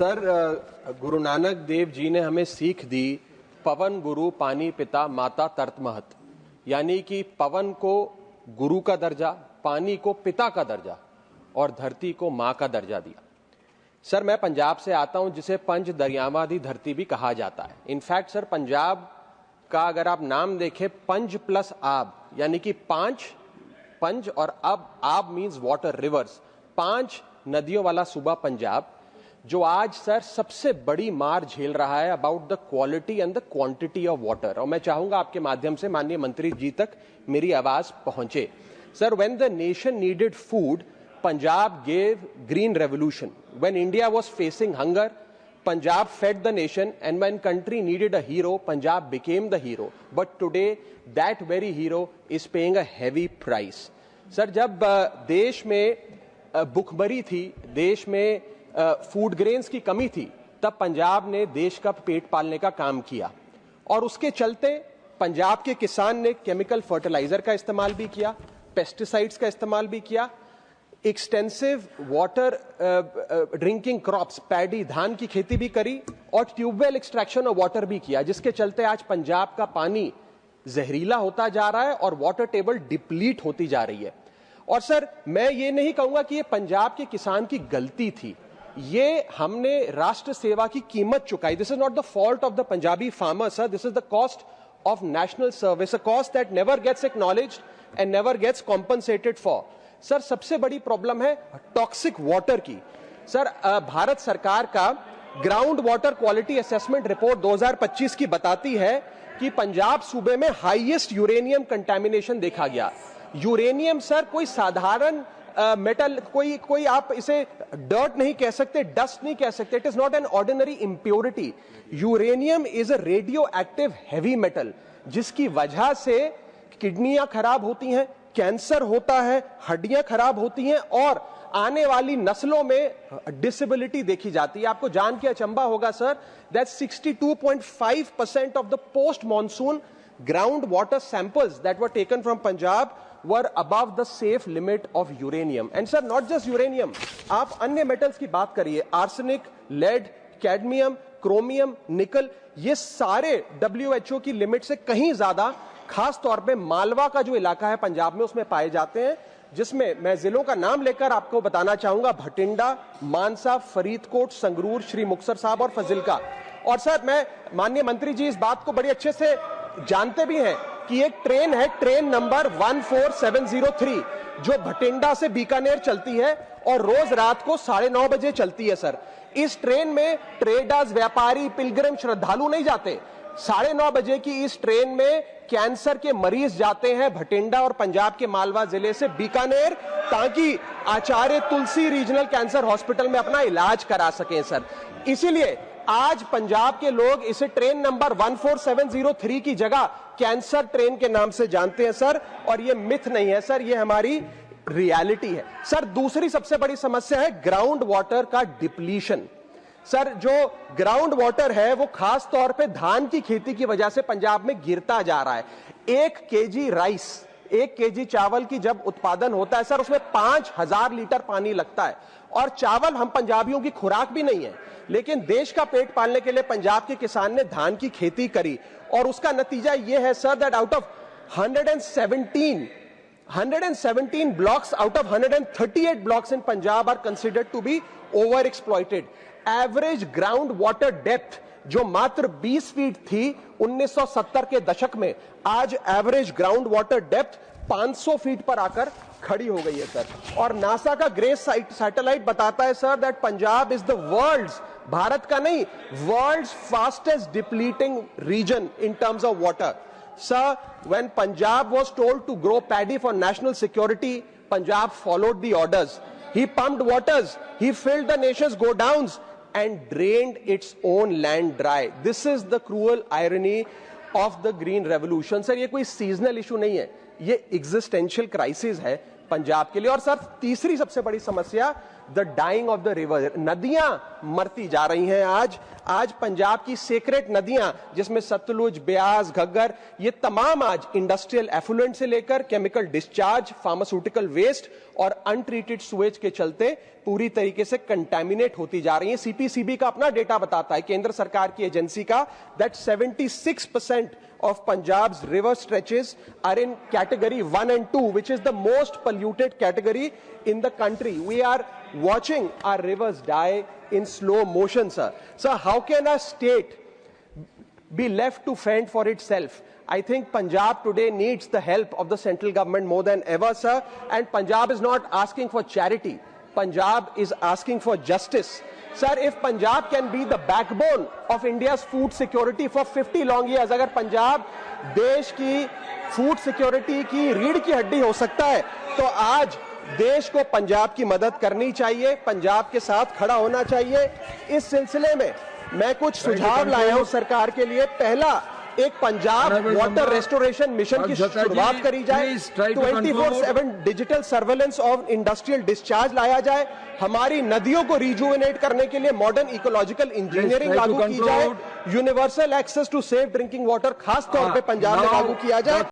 Sir, Guru Nanak Dev ji ने हमें सीख दी, पवन गुरु पानी पिता माता तर्त महत, यानी कि पवन को गुरु का दर्जा, पानी को पिता का दर्जा और धरती को मां का दर्जा दिया। सर, मैं पंजाब से आता हूं जिसे पंज दरियावां दी धरती भी कहा जाता है। इनफैक्ट सर, पंजाब का अगर आप नाम देखें, पंज प्लस आब, यानी कि पंज और आब मींस वाटर, रिवर्स, 5 नदियों वाला सूबा पंजाब, जो आज सर सबसे बड़ी मार झेल रहा है about the quality and the quantity of water. और मैं चाहूंगा आपके माध्यम से माननीय मंत्री जी तक मेरी आवाज पहुंचे। Sir, when the nation needed food, Punjab gave green revolution. When India was facing hunger, Punjab fed the nation, and when country needed a hero, Punjab became the hero. But today, that very hero is paying a heavy price. Sir, जब देश में भुखमरी थी, देश में food grains की कमी थी, तब पंजाब ने देश का पेट पालने का काम किया और उसके चलते पंजाब के किसान ने केमिकल फर्टिलाइजर का इस्तेमाल भी किया, पेस्टिसाइड्स का इस्तेमाल भी किया, extensive water drinking crops, paddy, धान की खेती भी करी और ट्यूबवेल एक्सट्रैक्शन ऑफ वाटर भी किया, जिसके चलते आज पंजाब का पानी जहरीला होता जा रहा है और वाटर टेबल डिप्लीट होती जा रही है। और सर, मैं ये नहीं कहूंगा कि ये पंजाब के किसान की गलती थी, ये हमने राष्ट्र सेवा की कीमत चुकाई। This is not the fault of the Punjabi farmer sir, this is the cost of national service, a cost that never gets acknowledged and never gets compensated for. Sir, सबसे बड़ी प्रॉब्लम है टॉक्सिक वाटर की। सर, भारत सरकार का ground water quality assessment report 2025 की बताती है कि पंजाब सूबे में हाईएस्ट यूरेनियम कंटेमिनेशन देखा गया। यूरेनियम सर कोई साधारण मेटल, कोई आप इसे डर्ट नहीं कह सकते, डस्ट नहीं कह सकते, it is not an ordinary impurity. Uranium is a radio active heavy metal, जिसकी वजह से किडनियां खराब होती हैं, कैंसर होता है, हड्डियां खराब होती हैं और आने वाली नस्लों में डिसेबिलिटी देखी जाती है। आपको जान के अचंभा होगा sir, that 62.5% of the post monsoon ground water samples that were taken from Punjab were above the safe limit of uranium. And sir, not just uranium, आप अन्य मेटल्स की बात करिए, आर्सेनिक, लेड, कैडमियम, क्रोमियम, निकल, ये सारे WHO की limit से कहीं ज्यादा, खास तौर पे मालवा का जो इलाका है पंजाब में, उसमें पाए जाते हैं, जिसमें मैं जिलों का नाम लेकर आपको बताना चाहूंगा, भटिंडा, मानसा, फरीदकोट, संगरूर, श्री मुक्तसर साहब और फजिल्का। और सर, मैं माननीय मंत्री जी इस बात को बड़े अच्छे से जानते भी हैं कि एक ट्रेन है, ट्रेन नंबर 14703, जो भटिंडा से बीकानेर चलती है और रोज रात को 9:30 बजे चलती है। सर, इस ट्रेन में ट्रेडर्स, व्यापारी, पिलग्रिम, श्रद्धालु नहीं जाते। 9:30 बजे की इस ट्रेन में कैंसर के मरीज जाते हैं भटिंडा और पंजाब के मालवा जिले से बीकानेर, ताकि आचार्य तुलसी रीजनल कैंसर हॉस्पिटल में अपना इलाज करा सकें। सर, इसीलिए आज पंजाब के लोग इसे ट्रेन नंबर 14703 की जगह कैंसर ट्रेन के नाम से जानते हैं सर, और ये मिथ नहीं है सर, ये हमारी रियलिटी है। सर, दूसरी सबसे बड़ी समस्या है ग्राउंड वाटर का डिप्लीशन। सर, जो ग्राउंड वाटर है वो खास तौर पे धान की खेती की वजह से पंजाब में गिरता जा रहा है। 1 केजी राइस, 1 केजी चावल की जब उत्पादन होता है सर, उसमें 5000 लीटर पानी लगता है। और चावल हम पंजाबियों की खुराक भी नहीं है, लेकिन देश का पेट पालने के लिए पंजाब के किसान ने धान की खेती करी और उसका नतीजा यह है sir, that out of 117 blocks out of 138 blocks in Punjab are considered to be overexploited. Average ground water depth जो मात्र 20 फीट थी 1970 के दशक में, आज average ground water depth 500 feet पर आकर खड़ी हो गई है सर। और नासा का ग्रेस सैटेलाइट बताता है sir, that Punjab is the world's, Bharat का नहीं, world's fastest depleting region in terms of water. Sir, when Punjab was told to grow paddy for national security, Punjab followed the orders, he pumped waters, he filled the nation's godowns and drained its own land dry. This is the cruel irony of the green revolution. Sir, ये कोई seasonal issue नहीं है, ये existential crisis है पंजाब के लिए। और sir, तीसरी सबसे बड़ी समस्या the dying of the river, नदियां मरती जा रही हैं। आज पंजाब की सेक्रेट नदियां जिसमें सतलुज, ब्यास, घग्गर, ये तमाम आज इंडस्ट्रियल एफुलेंट से लेकर केमिकल डिस्चार्ज, फार्मास्यूटिकल वेस्ट और अनट्रीटेड सुएज के चलते पूरी तरीके से कंटेमिनेट होती जा रही है। सीपीसीबी का अपना डेटा बताता है, केंद्र सरकार की एजेंसी का, that 76% of Punjab's river stretches are in category 1 and 2, which is the most polluted category in the country. We are watching our rivers die in slow motion, sir. Sir, how can a state be left to fend for itself? I think Punjab today needs the help of the central government more than ever, sir. And Punjab is not asking for charity. Punjab is asking for justice. Sir, if Punjab can be the backbone of India's food security for 50 long years, अगर पंजाब देश की food security की रीढ़ की हड्डी हो सकता है, तो आज देश को पंजाब की मदद करनी चाहिए, पंजाब के साथ खड़ा होना चाहिए। इस सिलसिले में मैं कुछ सुझाव लाया हूं सरकार के लिए। पहला, एक पंजाब वाटर रेस्टोरेशन मिशन की शुरुआत करी जाए, 24/7 digital surveillance of industrial discharge लाया जाए, हमारी नदियों को रिजुवेनेट करने के लिए मॉडर्न इकोलॉजिकल इंजीनियरिंग लागू की जाए, universal access to safe drinking water खास तौर पे पंजाब में लागू किया जाए।